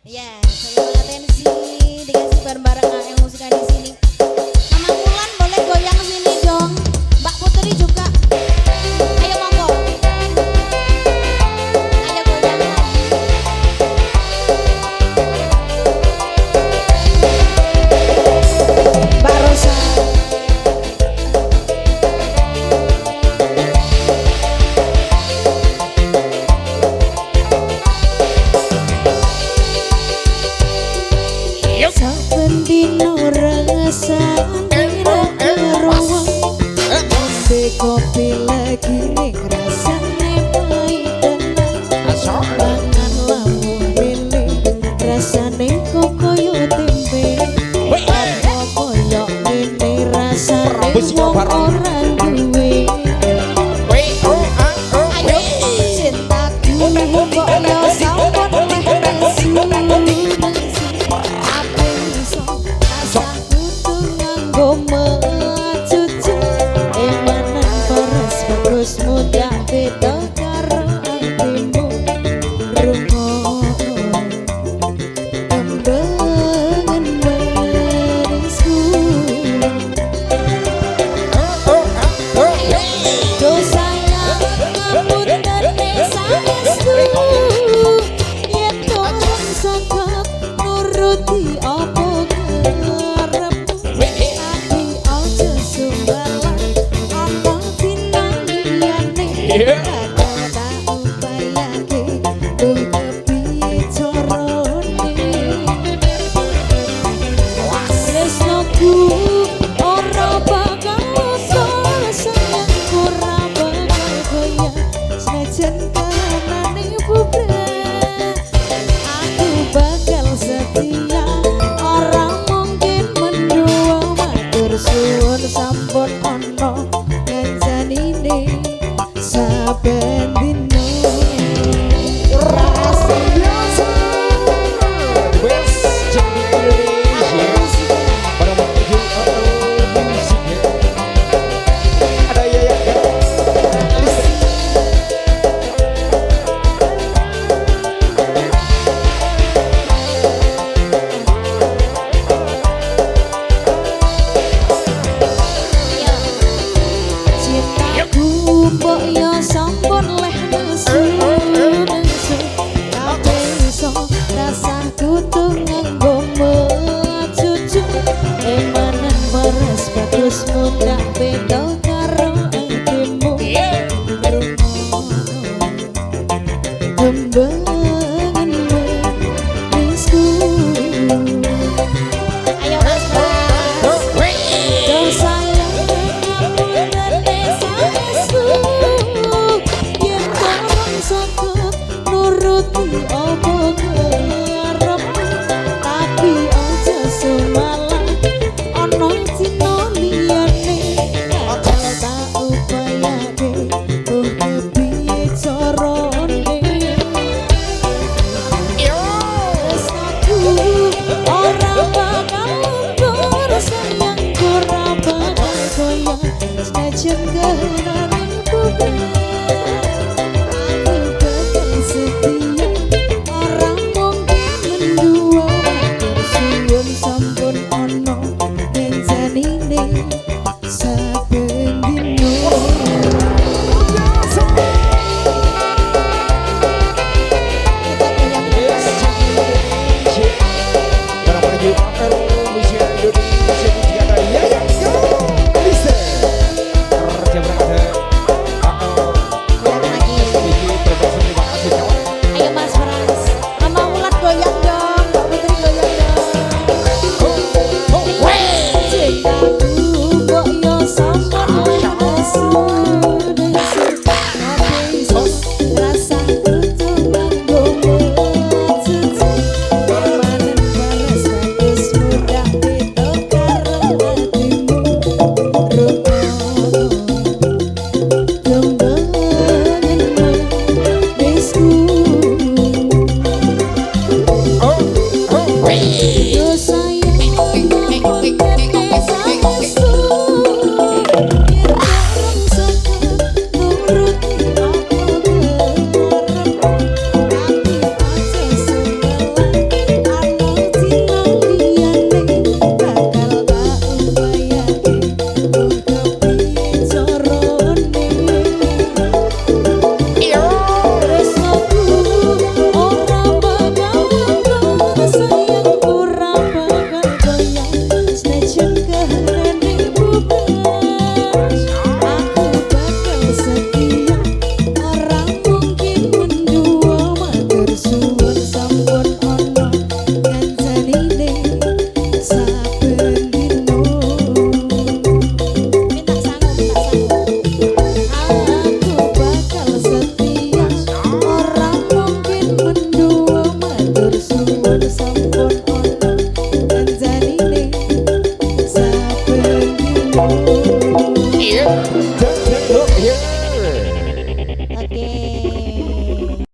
Ya, saya atensi dikasih bareng-bareng yang musikan di sini. Mama Mulan boleh goyang sini dong. Mbak Putri juga. Ayo monggo. Ayo goyang lagi. Mbak Rosa. Saben dino rasane rawan ngombe kopi lagi ning rasane pahit mangan lamun milih rasane kok koyo tempe apa koyo ngene rasane wong ora duwe ayo cintaku kok yo sampun mesu muda beda karo atimu rungokno tembengen manisku do sayang ngapundane saestu yen turun sangkep nuruti apa karepmu ati aja sumbalan apa sampun ono nganjanine saben dino rasa wes Indonesia para menuju musik ada ya mbok yo sampun leh nesu kabeh iso rasaku tuh nganggo mecucu emanan beres bagus muda beda karo atimu tembengen manisku ayo mas nuruti apa karepmu tapi aja semalah ana cino liyane aja tak upayake oh kepiye carane tresnaku ora bakal luntur sayang ora bakal goyang senajan